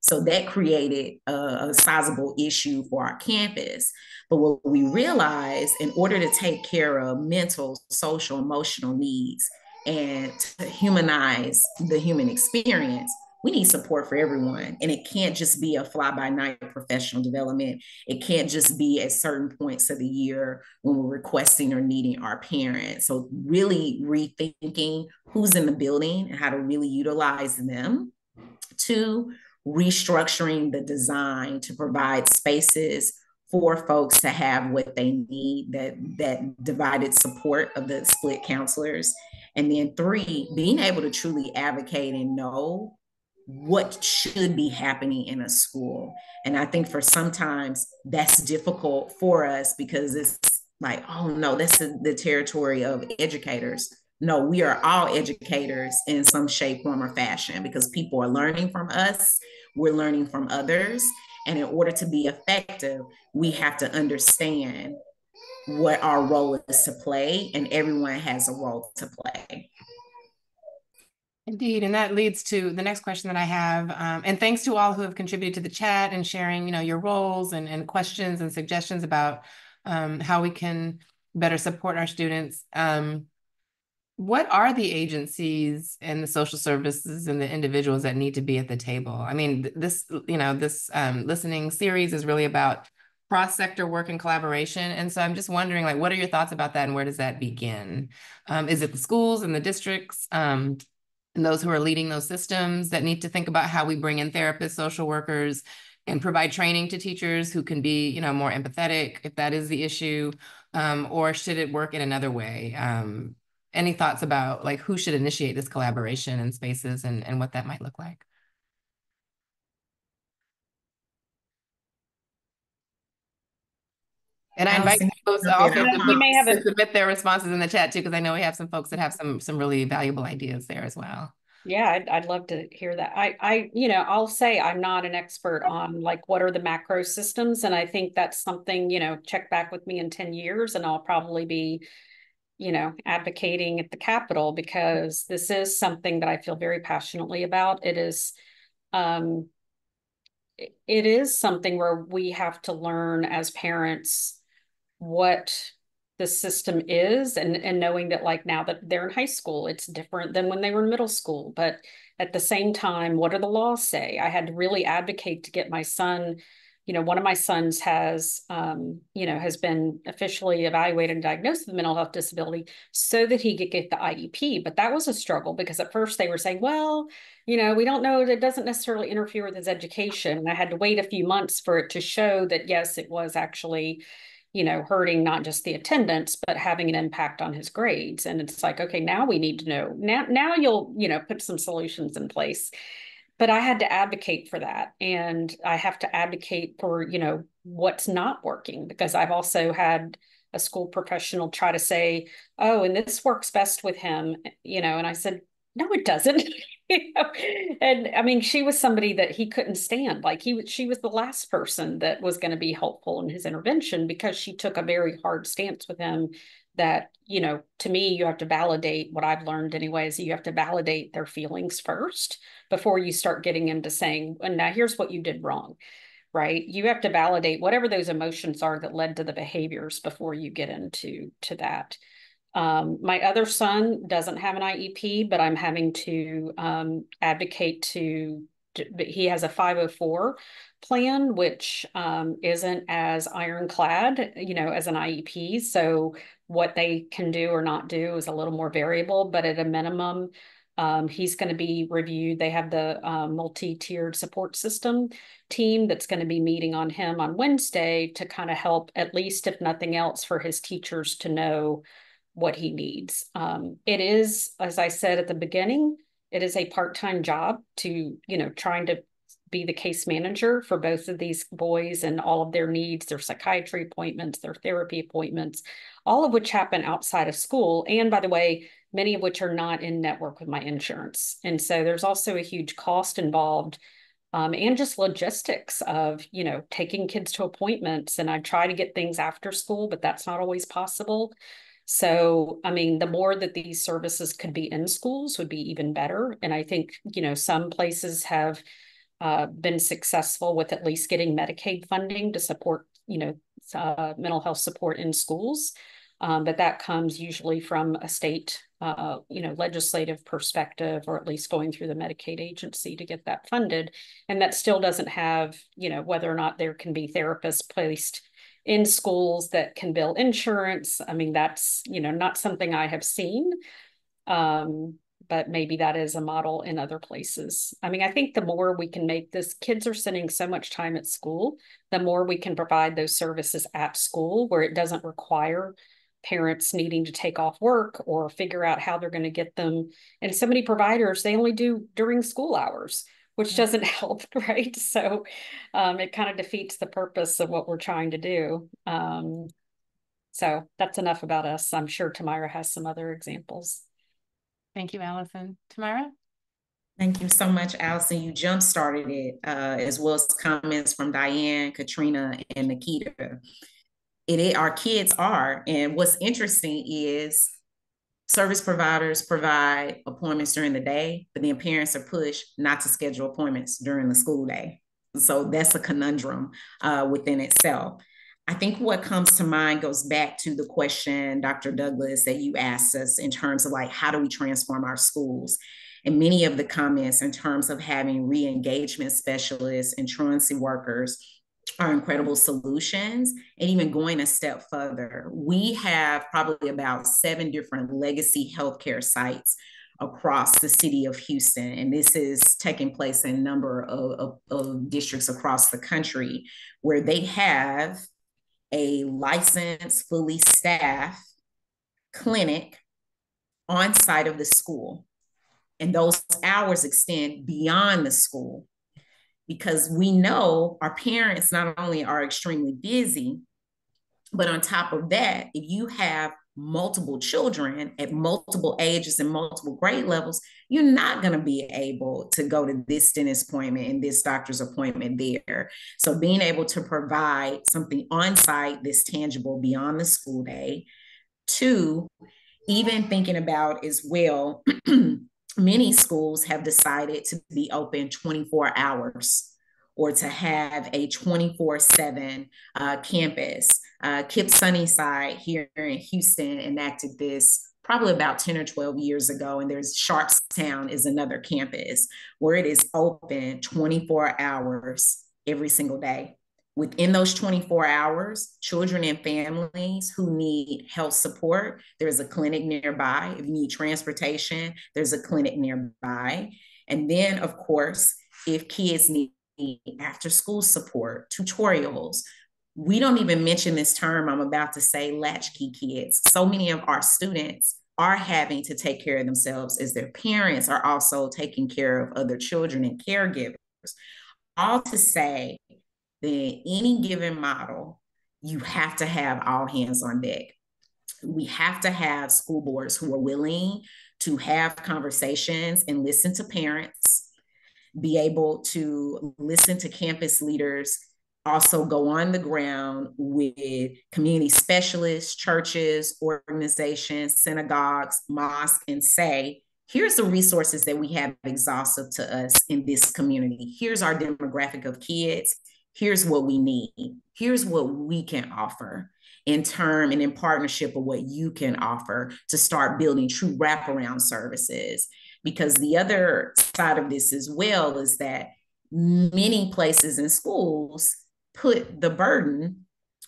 So that created a sizable issue for our campus. But what we realized, in order to take care of mental, social, emotional needs and to humanize the human experience, we need support for everyone. And it can't just be a fly by night professional development. It can't just be at certain points of the year when we're requesting or needing our parents. So really rethinking who's in the building and how to really utilize them. To restructuring the design to provide spaces for folks to have what they need, that divided support of the split counselors. And then 3, being able to truly advocate and know what should be happening in a school. And I think for sometimes that's difficult for us because it's like, oh no, that's the territory of educators. No, we are all educators in some shape, form, or fashion because people are learning from us, we're learning from others. And in order to be effective, we have to understand what our role is to play, and everyone has a role to play. Indeed, and that leads to the next question that I have. And thanks to all who have contributed to the chat and sharing, your roles and questions and suggestions about how we can better support our students. What are the agencies and the social services and the individuals that need to be at the table? I mean, this listening series is really about cross-sector work and collaboration. And so I'm just wondering, what are your thoughts about that and where does that begin? Is it the schools and the districts and those who are leading those systems that need to think about how we bring in therapists, social workers, and provide training to teachers who can be, more empathetic if that is the issue, or should it work in another way? Any thoughts about who should initiate this collaboration in spaces and what that might look like? And I invite folks also to submit their responses in the chat too, because I know we have some folks that have some really valuable ideas there as well. Yeah, I'd love to hear that. I'll say I'm not an expert on what are the macro systems. And I think that's something, check back with me in 10 years and I'll probably be, advocating at the Capitol because this is something that I feel very passionately about. It is something where we have to learn as parents what the system is and knowing that now that they're in high school, it's different than when they were in middle school. But at the same time, what do the laws say? I had to really advocate to get my son, one of my sons has, has been officially evaluated and diagnosed with a mental health disability so that he could get the IEP. But that was a struggle because at first they were saying, well, we don't know, it doesn't necessarily interfere with his education. And I had to wait a few months for it to show that, yes, it was actually hurting not just the attendance, but having an impact on his grades. And it's okay, now we need to know. Now you'll, put some solutions in place. But I had to advocate for that. And I have to advocate for, what's not working, because I've also had a school professional try to say, oh, and this works best with him, and I said, no, it doesn't. And I mean, she was somebody that he couldn't stand. She was the last person that was going to be helpful in his intervention because she took a very hard stance with him that, to me, you have to validate what I've learned anyways. You have to validate their feelings first before you start getting into saying, and now here's what you did wrong, right? You have to validate whatever those emotions are that led to the behaviors before you get into that. My other son doesn't have an IEP, but I'm having to advocate he has a 504 plan, which isn't as ironclad, as an IEP. So what they can do or not do is a little more variable, but at a minimum, He's going to be reviewed. They have the multi-tiered support system team that's going to be meeting on him on Wednesday to kind of help, at least if nothing else, for his teachers to know what he needs. It is, as I said at the beginning, it is a part-time job to, trying to be the case manager for both of these boys and all of their needs, their psychiatry appointments, their therapy appointments, all of which happen outside of school. And by the way, many of which are not in network with my insurance. And so there's also a huge cost involved, and just logistics of, taking kids to appointments. And I try to get things after school, but that's not always possible. So, I mean, the more that these services could be in schools would be even better. And I think, some places have been successful with at least getting Medicaid funding to support, mental health support in schools. But that comes usually from a state, legislative perspective, or at least going through the Medicaid agency to get that funded. And that still doesn't have, whether or not there can be therapists placed in schools that can bill insurance. I mean, that's, not something I have seen. But maybe that is a model in other places. I mean, I think the more we can make this, kids are spending so much time at school, the more we can provide those services at school where it doesn't require parents needing to take off work or figure out how they're going to get them. And so many providers, they only do during school hours, which doesn't help, right? So it kind of defeats the purpose of what we're trying to do. So that's enough about us. I'm sure Tamara has some other examples. Thank you, Allison. Tamara? Thank you so much, Allison. You jump-started it, as well as comments from Diane, Katrina, and Nikita. Our kids are, and what's interesting is service providers provide appointments during the day, but then parents are pushed not to schedule appointments during the school day. So that's a conundrum within itself. I think what comes to mind goes back to the question, Dr. Douglas, that you asked us in terms of like, how do we transform our schools? And many of the comments in terms of having re-engagement specialists and truancy workers are incredible solutions. And even going a step further, we have probably about 7 different legacy healthcare sites across the city of Houston. And this is taking place in a number of districts across the country where they have a licensed, fully staffed clinic on site of the school. And those hours extend beyond the school because we know our parents not only are extremely busy, but on top of that, if you have multiple children at multiple ages and multiple grade levels, you're not going to be able to go to this dentist appointment and this doctor's appointment there. So being able to provide something on site that's tangible beyond the school day. 2, even thinking about as well, many schools have decided to be open 24 hours or to have a 24/7 campus. KIPP Sunnyside here in Houston enacted this probably about 10 or 12 years ago. And there's Sharpstown is another campus where it is open 24 hours every single day. Within those 24 hours, children and families who need health support, there's a clinic nearby. If you need transportation, there's a clinic nearby. And then, of course, if kids need after school support, tutorials, we don't even mention this term I'm about to say, latchkey kids. So many of our students are having to take care of themselves as their parents are also taking care of other children and caregivers. All to say that in any given model, you have to have all hands on deck. We have to have school boards who are willing to have conversations and listen to parents, be able to listen to campus leaders, also go on the ground with community specialists, churches, organizations, synagogues, mosques, and say, here's the resources that we have exhaustive to us in this community. Here's our demographic of kids. Here's what we need. Here's what we can offer in term and in partnership with what you can offer to start building true wraparound services. Because the other side of this as well is that many places in schools put the burden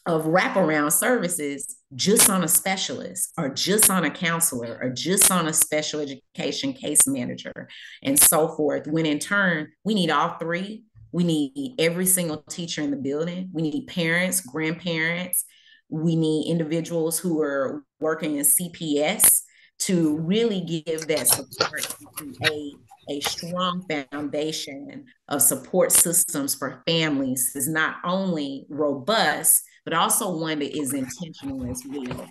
of wraparound services just on a specialist or just on a counselor or just on a special education case manager and so forth, when in turn we need all three. We need every single teacher in the building. We need parents, grandparents. We need individuals who are working in CPS to really give that support to a strong foundation of support systems for families is not only robust, but also one that is intentional as well.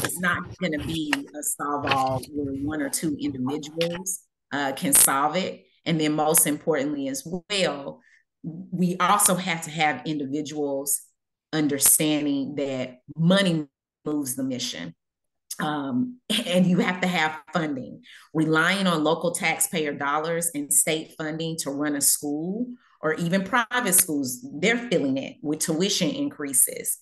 It's not going to be a solve all where one or two individuals can solve it. And then, most importantly, as well, we also have to have individuals understanding that money moves the mission. And you have to have funding. Relying on local taxpayer dollars and state funding to run a school or even private schools, they're feeling it with tuition increases.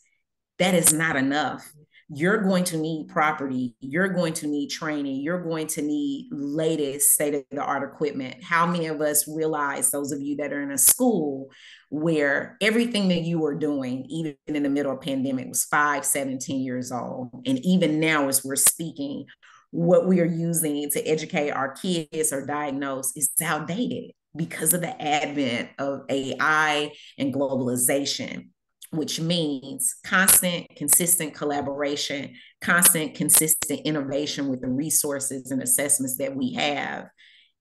That is not enough. You're going to need property. You're going to need training. You're going to need latest state-of-the-art equipment. How many of us realize, those of you that are in a school where everything that you were doing, even in the middle of pandemic, was 5, 7, 10 years old. And even now, as we're speaking, what we are using to educate our kids or diagnose is outdated because of the advent of AI and globalization, which means constant, consistent collaboration, constant, consistent innovation with the resources and assessments that we have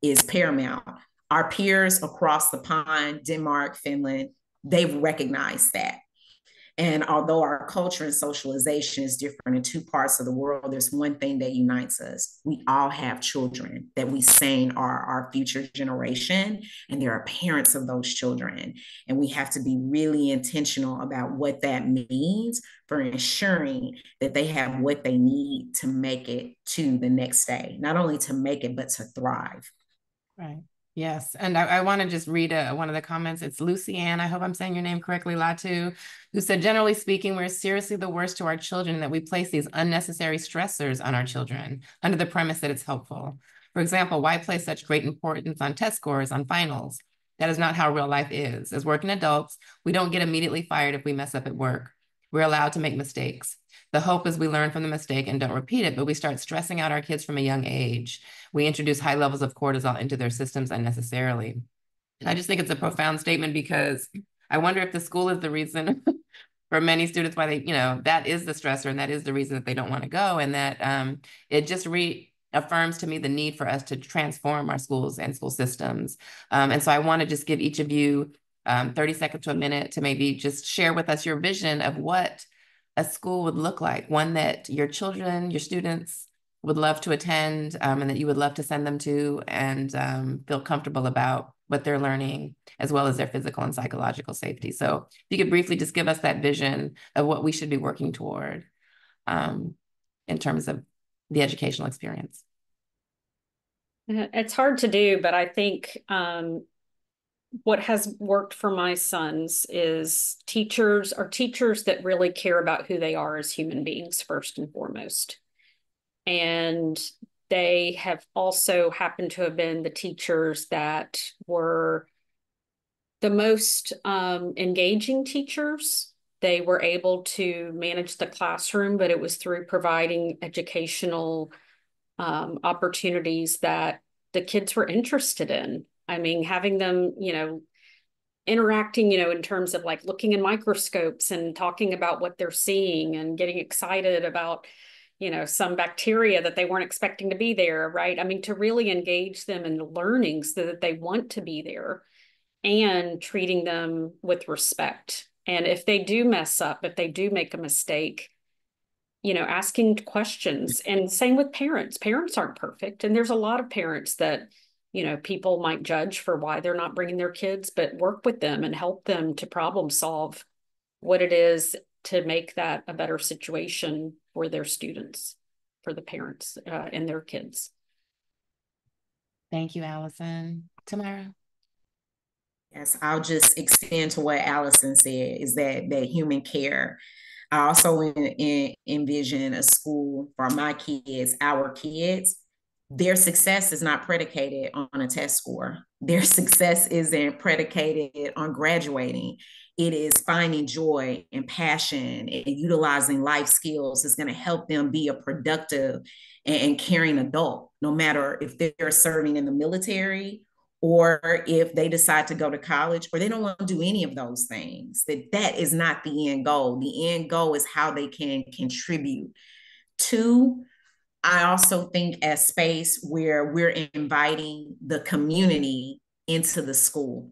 is paramount. Our peers across the pond, Denmark, Finland, they've recognized that. And although our culture and socialization is different in two parts of the world, there's one thing that unites us. We all have children that we say are our future generation, and there are parents of those children. And we have to be really intentional about what that means for ensuring that they have what they need to make it to the next day, not only to make it, but to thrive. Right. Yes. And I want to just read one of the comments. It's Lucy Ann, I hope I'm saying your name correctly, Latu, who said, generally speaking, we're seriously the worst to our children and that we place these unnecessary stressors on our children under the premise that it's helpful. For example, why place such great importance on test scores, on finals? That is not how real life is. As working adults, we don't get immediately fired if we mess up at work. We're allowed to make mistakes. The hope is we learn from the mistake and don't repeat it, but we start stressing out our kids from a young age. We introduce high levels of cortisol into their systems unnecessarily. And I just think it's a profound statement because I wonder if the school is the reason for many students why they, that is the stressor and that is the reason that they don't want to go. And that it just reaffirms to me the need for us to transform our schools and school systems. And so I want to just give each of you 30 seconds to a minute to maybe just share with us your vision of what a school would look like, one that your children, your students would love to attend and that you would love to send them to and feel comfortable about what they're learning, as well as their physical and psychological safety. So if you could briefly just give us that vision of what we should be working toward in terms of the educational experience. It's hard to do, but I think what has worked for my sons is teachers that really care about who they are as human beings, first and foremost. And they have also happened to have been the teachers that were the most engaging teachers. They were able to manage the classroom, but it was through providing educational opportunities that the kids were interested in. I mean, having them, interacting, in terms of like looking in microscopes and talking about what they're seeing and getting excited about, some bacteria that they weren't expecting to be there, right? I mean, to really engage them in learning so that they want to be there and treating them with respect. And if they do mess up, if they do make a mistake, asking questions. And same with parents. Parents aren't perfect. And there's a lot of parents that, people might judge for why they're not bringing their kids, but work with them and help them to problem solve what it is to make that a better situation for their students, for the parents and their kids. Thank you, Allison. Tamara? Yes, I'll just extend to what Allison said, is that human care. I also envision a school for my kids, our kids. Their success is not predicated on a test score. Their success isn't predicated on graduating. it is finding joy and passion and utilizing life skills is going to help them be a productive and caring adult, no matter if they're serving in the military or if they decide to go to college or they don't want to do any of those things. That is not the end goal. The end goal is how they can contribute to. I also think a space where we're inviting the community into the school.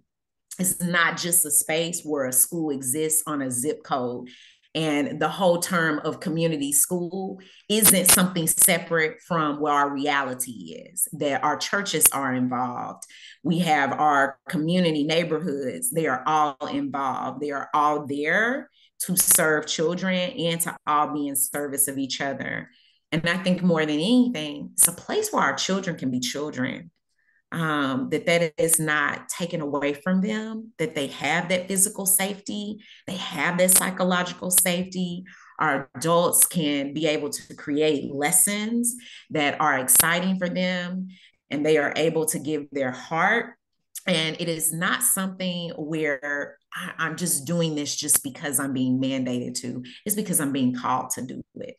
It's not just a space where a school exists on a zip code. And the whole term of community school isn't something separate from where our reality is, that our churches are involved. We have our community neighborhoods, they are all involved. They are all there to serve children and to all be in service of each other. And I think more than anything, it's a place where our children can be children, that is not taken away from them, that they have that physical safety, they have that psychological safety. Our adults can be able to create lessons that are exciting for them, and they are able to give their heart. And it is not something where I'm just doing this just because I'm being mandated to. It's because I'm being called to do it.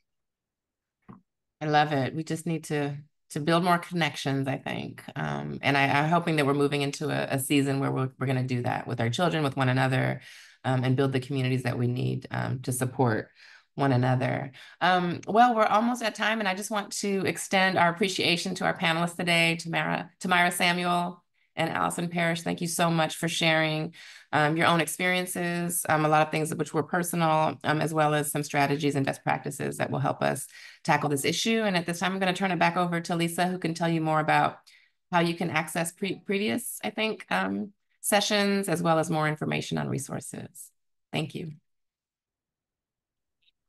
I love it. We just need to build more connections, I think. And I'm hoping that we're moving into a season where we're going to do that with our children, with one another, and build the communities that we need to support one another. Well, we're almost at time, and I just want to extend our appreciation to our panelists today, Tamara Samuel and Allison Parrish. Thank you so much for sharing your own experiences, a lot of things which were personal, as well as some strategies and best practices that will help us tackle this issue. And at this time, I'm going to turn it back over to Lisa, who can tell you more about how you can access previous, I think, sessions, as well as more information on resources. Thank you.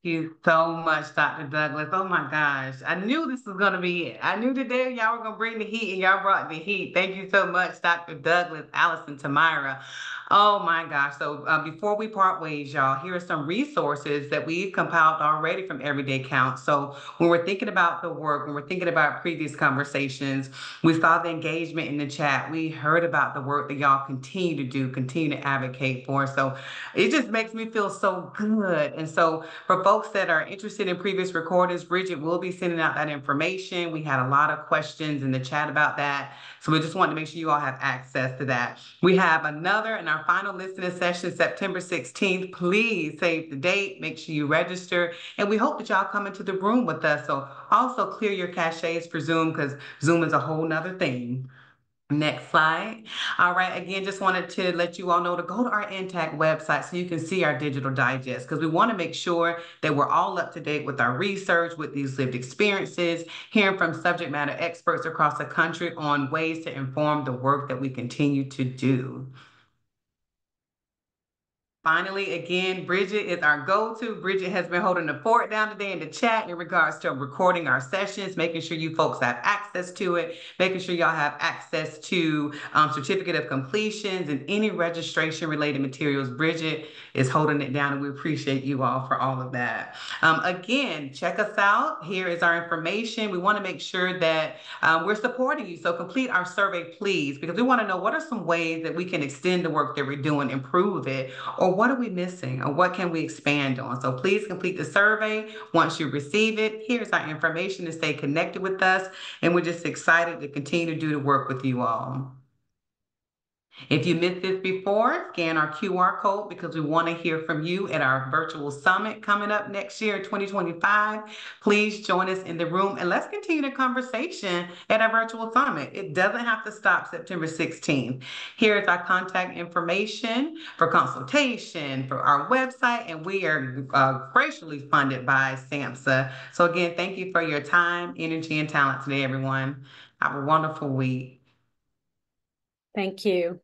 Thank you so much, Dr. Douglas. Oh my gosh. I knew this was going to be it. I knew today y'all were going to bring the heat, and y'all brought the heat. Thank you so much, Dr. Douglas, Allison, Tamara. Oh my gosh. So before we part ways, y'all, here are some resources that we've compiled already from Everyday Count. So when we're thinking about the work, when we're thinking about previous conversations, we saw the engagement in the chat. We heard about the work that y'all continue to do, continue to advocate for. So it just makes me feel so good. And so for folks that are interested in previous recordings, Bridget will be sending out that information. We had a lot of questions in the chat about that. So we just want to make sure you all have access to that. We have another in our final listening session, September 16th. Please save the date, make sure you register. And we hope that y'all come into the room with us. So also clear your caches for Zoom, because Zoom is a whole nother thing. Next slide. All right. Again, just wanted to let you all know to go to our NTAC website so you can see our digital digest, because we want to make sure that we're all up to date with our research, with these lived experiences, hearing from subject matter experts across the country on ways to inform the work that we continue to do. Finally, again, Bridget is our go-to. Bridget has been holding the fort down today in the chat in regards to recording our sessions, making sure you folks have access to it, making sure y'all have access to certificate of completions and any registration related materials. Bridget is holding it down, and we appreciate you all for all of that. Again, check us out. Here is our information. We want to make sure that we're supporting you. So complete our survey, please, because we want to know what are some ways that we can extend the work that we're doing, improve it, or what are we missing, or what can we expand on? So please complete the survey. Once you receive it, here's our information to stay connected with us. And we're just excited to continue to do the work with you all. If you missed this before, scan our QR code, because we want to hear from you at our virtual summit coming up next year, 2025. Please join us in the room, and let's continue the conversation at our virtual summit. It doesn't have to stop September 16th. Here is our contact information for consultation, for our website, and we are graciously funded by SAMHSA. So again, thank you for your time, energy, and talent today, everyone. Have a wonderful week. Thank you.